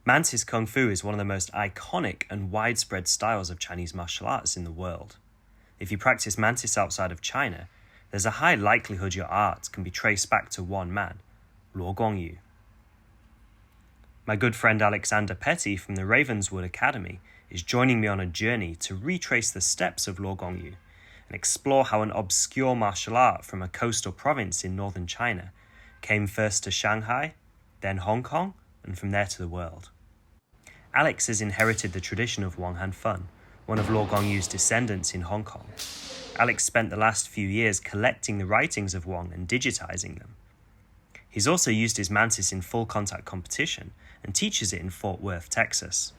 Mantis Kung Fu is one of the most iconic and widespread styles of Chinese martial arts in the world. If you practice Mantis outside of China, there's a high likelihood your art can be traced back to one man, Luo Guangyu. My good friend Alexander Petty from the Ravenswood Academy is joining me on a journey to retrace the steps of Luo Guangyu and explore how an obscure martial art from a coastal province in northern China came first to Shanghai, then Hong Kong, and from there to the world. Alex has inherited the tradition of Wang Hanfeng, one of Luo Guangyu's descendants in Hong Kong. Alex spent the last few years collecting the writings of Wang and digitizing them. He's also used his mantis in full contact competition and teaches it in Fort Worth, Texas.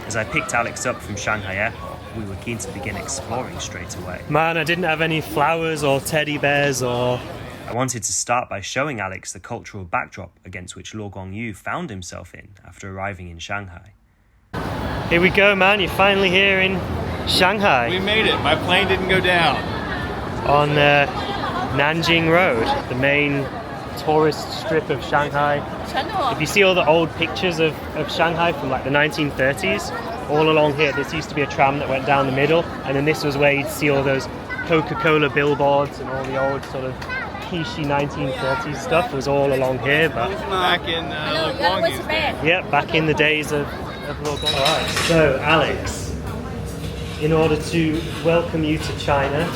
As I picked Alex up from Shanghai Airport, we were keen to begin exploring straight away. Man, I didn't have any flowers or teddy bears or... I wanted to start by showing Alex the cultural backdrop against which Luo Guangyu found himself in after arriving in Shanghai. Here we go, man. You're finally here in Shanghai. We made it. My plane didn't go down. On Nanjing Road, the main tourist strip of Shanghai. If you see all the old pictures of Shanghai from like the 1930s, all along here, this used to be a tram that went down the middle, and then this was where you'd see all those Coca-Cola billboards and all the old sort of peachy 1930s stuff was all along here. But back in Luo Guangyu's day. Yeah, back in the days of Luo Guangyu. All right. So, Alex, in order to welcome you to China,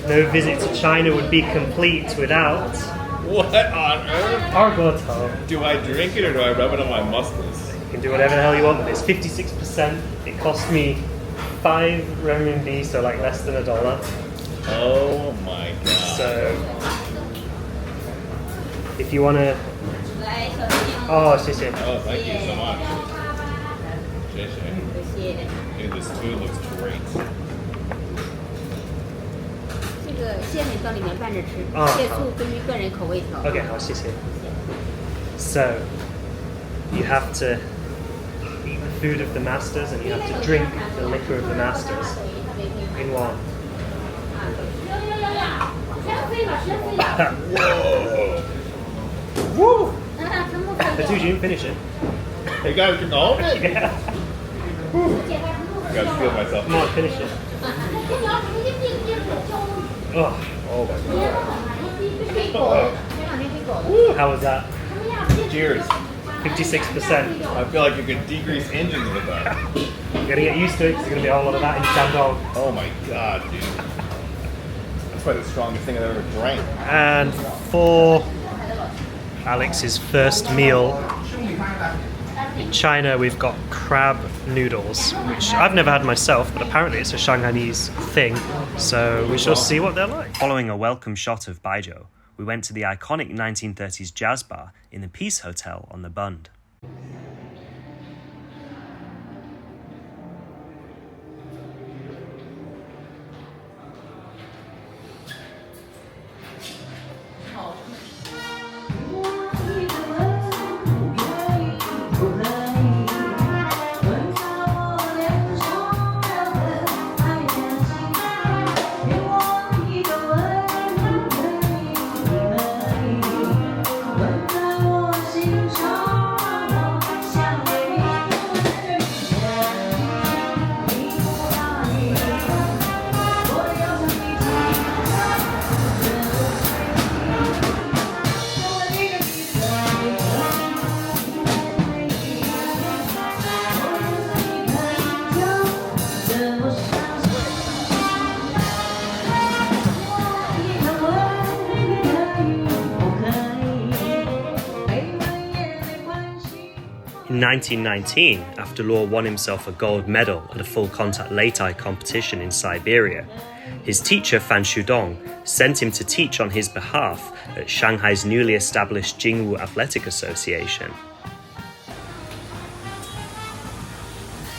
no visit to China would be complete without... What on earth? Argoto. Do I drink it or do I rub it on my muscles? You can do whatever the hell you want with this. 56%. It cost me 5 renminbi, so like less than $1. Oh my god. So, if you want to... Oh, 谢谢. Oh, thank you so much. Dude, this food looks great. 这个蟹你到里面拌着吃，哦蟹素根据个人口味调。 Okay, 好，谢谢. So, you have to eat the food of the masters and you have to drink the liquor of the masters in one. Whoa! Woo! But dude, you didn't finish it. Hey guys, drink all of it? Yeah. I gotta feel myself. Come on, finish it. Oh, how was that? Cheers. 56%. I feel like you could decrease engines with that. You're gonna get used to it because there's gonna be a whole lot of that in Shandong. Oh my god, dude. That's probably the strongest thing I've ever drank. And for Alex's first meal in China, we've got crab noodles, which I've never had myself, but apparently it's a Shanghainese thing, so we shall see what they're like. Following a welcome shot of Baijiu, we went to the iconic 1930s jazz bar in the Peace Hotel on the Bund. In 1919, after Luo won himself a gold medal at a full contact lei-tai competition in Siberia, his teacher Fan Shudong sent him to teach on his behalf at Shanghai's newly established Jingwu Athletic Association.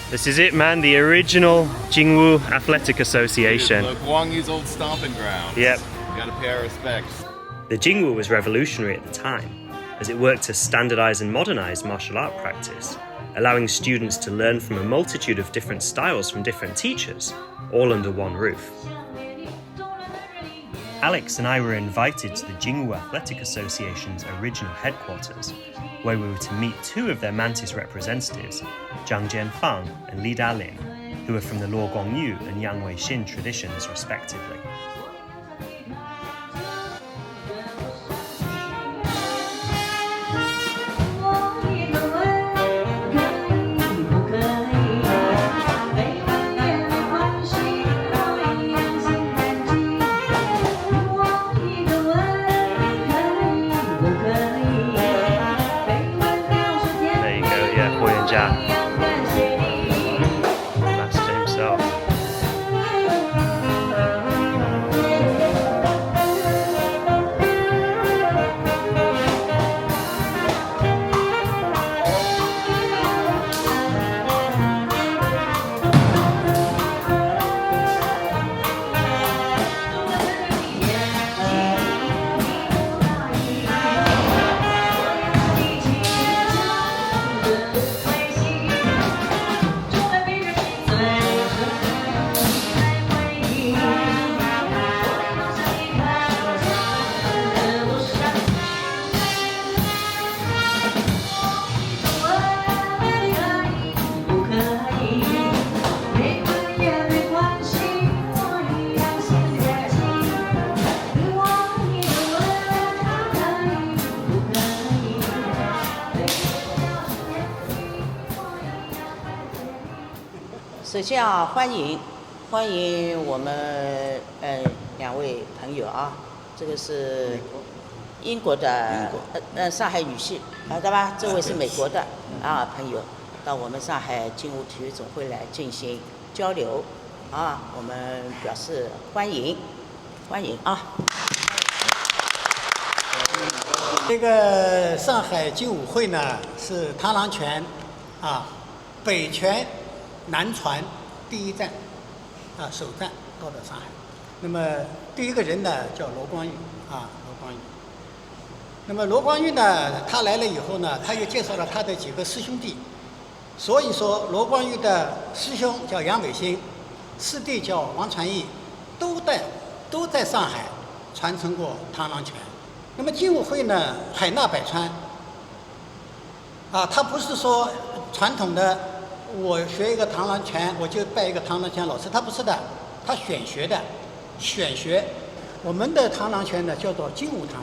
This is it, man, the original Jingwu Athletic Association. Dude, Luo Guangyu's old stomping grounds. Yep. We gotta pay our respects. The Jingwu was revolutionary at the time, as it worked to standardize and modernize martial art practice, allowing students to learn from a multitude of different styles from different teachers, all under one roof. Alex and I were invited to the Jingwu Athletic Association's original headquarters, where we were to meet two of their Mantis representatives, Zhang Fang and Dalin, who are from the Luo Guangyu and Weixin traditions respectively. Master himself.首先欢迎我们两位朋友啊，这个是英国的上海女婿对吧？这位是美国的朋友，到我们上海劲舞体育总会来进行交流我们表示欢迎啊。这个上海劲舞会呢是螳螂拳北拳南传第一站首站到了上海。那么第一个人呢叫罗光裕罗光裕。那么罗光裕呢，他来了以后呢，他又介绍了他的几个师兄弟。所以说罗光裕的师兄叫杨伟新，师弟叫王传义，都在上海传承过螳螂拳。那么劲舞会呢，海纳百川他不是说传统的我学一个螳螂拳我就拜一个螳螂拳老师，他不是的，他选学。我们的螳螂拳呢叫做劲舞螳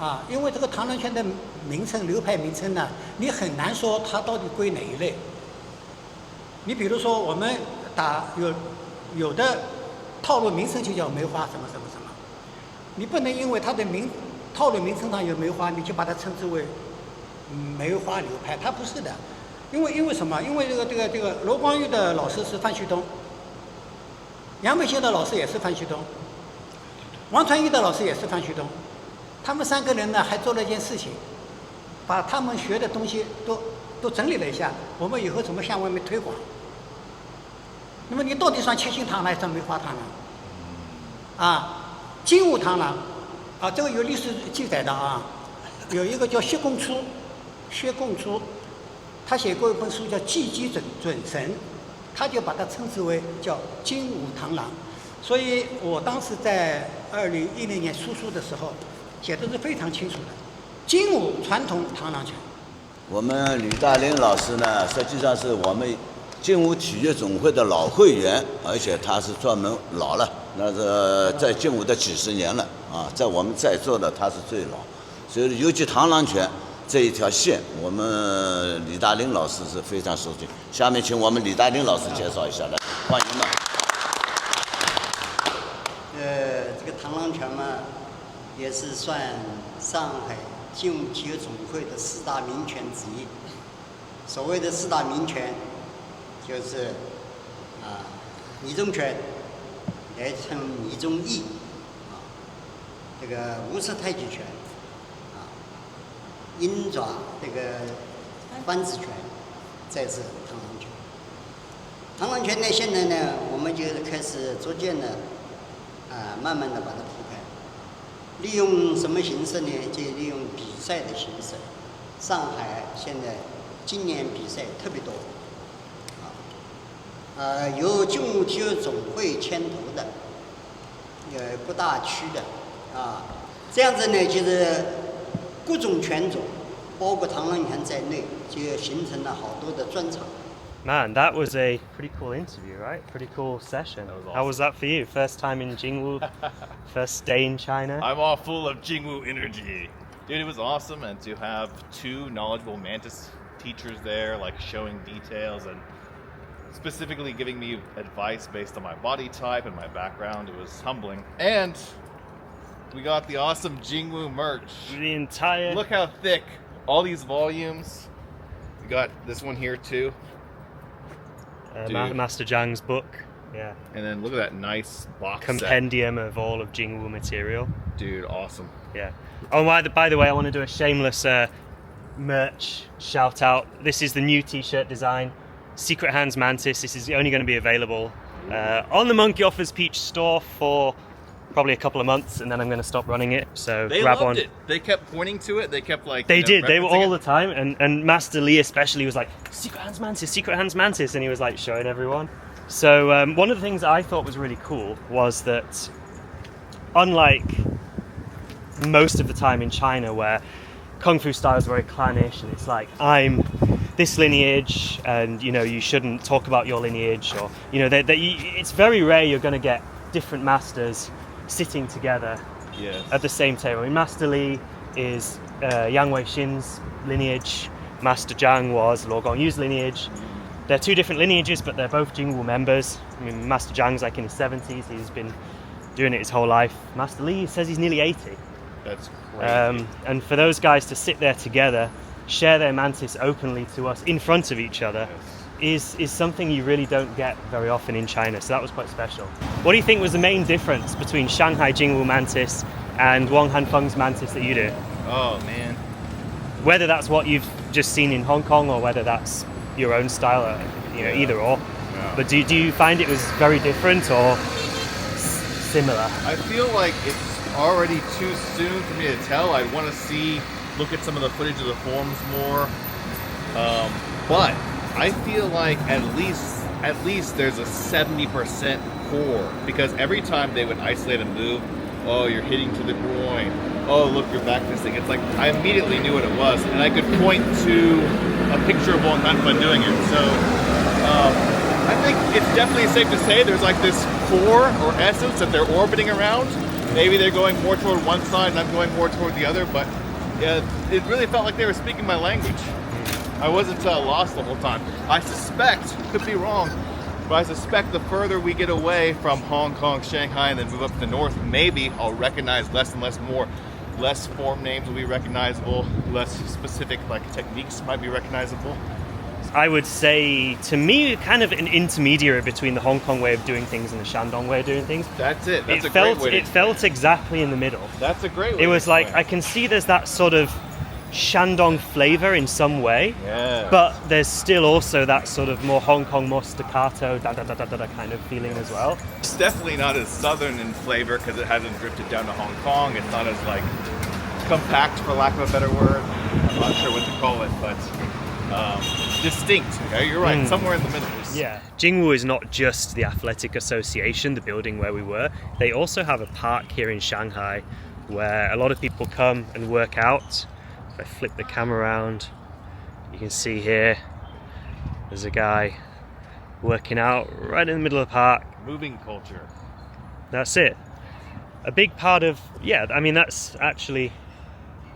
螂因为这个螳螂拳的名称流派名称呢，你很难说它到底归哪一类。你比如说我们打有的套路名称就叫梅花什么什么什么，你不能因为它的套路名称上有梅花，你就把它称之为梅花流派，它不是的。因为什么？因为这个罗光裕的老师是范旭东，杨伟新的老师也是范旭东，王传义的老师也是范旭东。他们三个人呢还做了一件事情，把他们学的东西都整理了一下，我们以后怎么向外面推广。那么你到底算七星螳螂还是梅花螳螂劲舞螳螂这个有历史记载的有一个叫薛贡初，他写过一本书叫《技击准神》，他就把它称之为叫劲舞螳螂。所以我当时在2010年出书的时候写的是非常清楚的，劲舞传统螳螂拳。我们吕大林老师呢，实际上是我们劲舞体育总会的老会员，而且他是专门老了，那是在劲舞的几十年了在我们在座的他是最老，所以尤其螳螂拳这一条线，我们李大林老师是非常熟悉。下面请我们李大林老师介绍一下，来欢迎吧。这个螳螂拳嘛，也是算上海劲舞体育总会的4大名拳之一。所谓的4大名拳，就是拟中拳，来称拟中翼这个无式太极拳鹰爪这个翻子拳，再是螳螂拳。螳螂拳呢，现在呢，我们就开始逐渐的慢慢的把它铺开。利用什么形式呢？就利用比赛的形式。上海现在今年比赛特别多，由劲舞体育总会牵头的不大区的啊。这样子呢，就是各种拳种，包括螳螂拳在内，就形成了好多的专场。 Man, that was a pretty cool interview, right? Pretty cool session. Awesome. How was that for you? First time in Jingwu, first day in China? I'm all full of Jingwu energy. Dude, it was awesome, and to have two knowledgeable mantis teachers there, like showing details and specifically giving me advice based on my body type and my background, it was humbling. And we got the awesome Jingwu merch. The entire... Look how thick. All these volumes. We got this one here too. Master Zhang's book. Yeah. And then look at that nice box compendium set. Of all of Jingwu material. Dude, awesome. Yeah. Oh, by the way, I want to do a shameless merch shout out. This is the new t-shirt design. Secret Hands Mantis. This is only going to be available on the Monkey Offers Peach store for probably a couple of months, and then I'm going to stop running it. So they grab loved one. It. They kept pointing to it. They kept like they did. They were all it. The time, and Master Lee especially was like Secret Hands Mantis, Secret Hands Mantis, and he was like showing everyone. So one of the things I thought was really cool was that, unlike most of the time in China where Kung Fu style is very clannish and it's like, I'm this lineage and you shouldn't talk about your lineage, or it's very rare you're going to get different masters sitting together at the same table. I mean, Master Li is Yang Weixin's lineage, Master Zhang was Luo Guangyu's lineage. They're two different lineages, but they're both Jingwu members. I mean, Master Zhang's like in his 70s, he's been doing it his whole life. Master Li says he's nearly 80. That's crazy. And for those guys to sit there together, share their mantis openly to us in front of each other, is something you really don't get very often in China, so that was quite special. What do you think was the main difference between Shanghai Jingwu Mantis and Wang Hanfeng's Mantis that you do? Oh man. Whether that's what you've just seen in Hong Kong or whether that's your own style, either or. Yeah. But do you find it was very different or similar? I feel like it's already too soon for me to tell. I want to look at some of the footage of the forms more. But I feel like at least there's a 70% core, because every time they would isolate a move, oh, you're hitting to the groin, oh, look, you're back fisting. It's like I immediately knew what it was, and I could point to a picture of Wang Hanfen doing it. So I think it's definitely safe to say there's like this core or essence that they're orbiting around. Maybe they're going more toward one side and I'm going more toward the other, but yeah, it really felt like they were speaking my language. I wasn't lost the whole time. I suspect, could be wrong, but I suspect the further we get away from Hong Kong, Shanghai, and then move up to the north, maybe I'll recognize less and less more. Less form names will be recognizable, less specific techniques might be recognizable. I would say, to me, kind of an intermediary between the Hong Kong way of doing things and the Shandong way of doing things. That's it. That's a great way to It felt exactly in the middle. That's a great way. It was like, I can see there's that sort of Shandong flavor in some way, but there's still also that sort of more Hong Kong, more staccato, da-da-da-da-da kind of feeling as well. It's definitely not as southern in flavor because it hasn't drifted down to Hong Kong. It's not as compact, for lack of a better word. I'm not sure what to call it, but distinct. Okay? You're right, somewhere in the middle. Yeah. Jingwu is not just the Athletic Association, the building where we were. They also have a park here in Shanghai where a lot of people come and work out. If I flip the camera around, you can see here there's a guy working out right in the middle of the park. Moving culture. That's it. A big part of, that's actually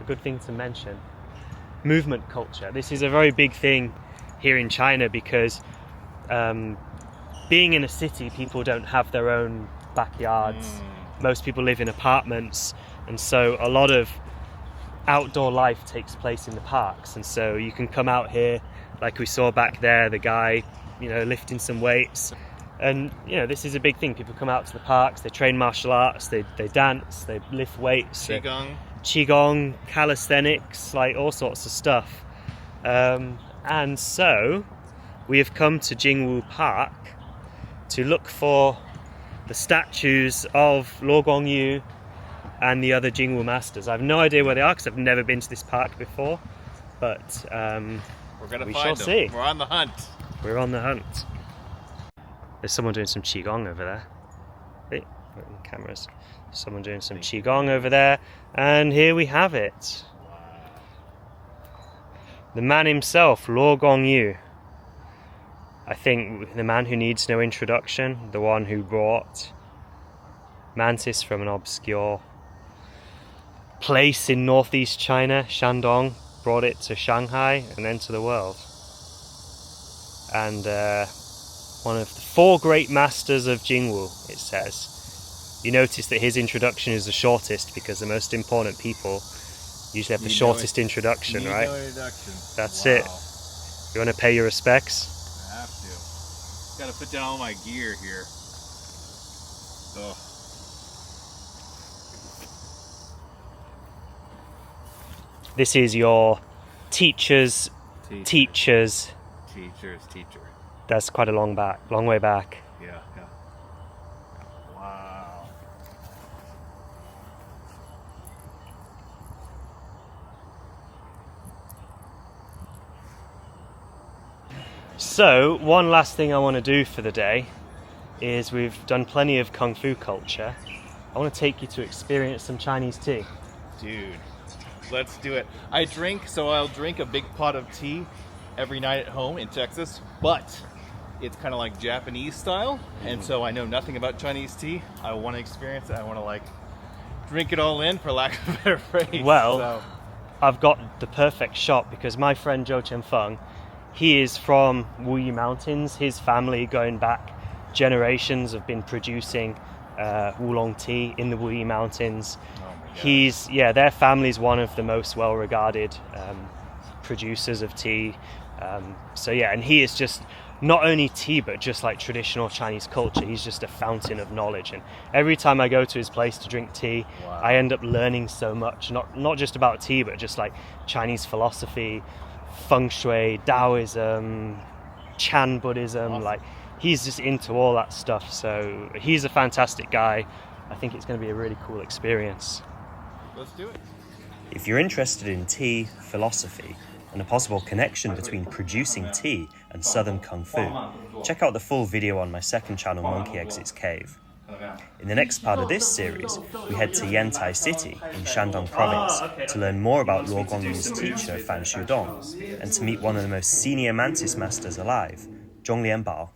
a good thing to mention. Movement culture. This is a very big thing here in China because being in a city, people don't have their own backyards. Most people live in apartments, and so a lot of outdoor life takes place in the parks, and so you can come out here like we saw back there, the guy lifting some weights, and this is a big thing. People come out to the parks, they train martial arts, they dance, they lift weights, qigong, calisthenics, like all sorts of stuff, and so we have come to Jingwu Park to look for the statues of Luo Guangyu and the other Jingwu masters. I have no idea where they are because I've never been to this park before, but we shall see. We're on the hunt. We're on the hunt. There's someone doing some qigong over there. Hey, Cameras. Someone doing some qigong over there, and here we have it. The man himself, Luo Guangyu. I think the man who needs no introduction, the one who brought Mantis from an obscure place in northeast China, Shandong, brought it to Shanghai and then to the world. And one of the 4 great masters of Jingwu, it says. You notice that his introduction is the shortest because the most important people usually have the shortest introduction, right? That's it. You want to pay your respects? I have to. Got to put down all my gear here. Oh. This is your teacher's teacher's. Teacher's teacher. That's quite a long way back. Yeah. Wow. So, one last thing I want to do for the day is we've done plenty of Kung Fu culture. I want to take you to experience some Chinese tea. Dude, let's do it. I'll drink a big pot of tea every night at home in Texas, but it's kind of like Japanese style, and so I know nothing about Chinese tea. I want to experience it. I want to drink it all in, for lack of a better phrase. Well, I've got the perfect shot because my friend Zhou Chen Feng, he is from Wuyi Mountains. His family, going back generations, have been producing oolong tea in the Wuyi Mountains. Their family's one of the most well-regarded producers of tea. And he is just not only tea, but just like traditional Chinese culture. He's just a fountain of knowledge. And every time I go to his place to drink tea, I end up learning so much, not just about tea, but just like Chinese philosophy, feng shui, Taoism, Chan Buddhism. Awesome. Like, he's just into all that stuff. So he's a fantastic guy. I think it's going to be a really cool experience. Let's do it. If you're interested in tea, philosophy, and a possible connection between producing tea and Southern Kung Fu, check out the full video on my second channel, Monkey Exits Cave. In the next part of this series, we head to Yantai City in Shandong province to learn more about Luo Guangyu's teacher Fan and to meet one of the most senior mantis masters alive, Zhong Lianbao.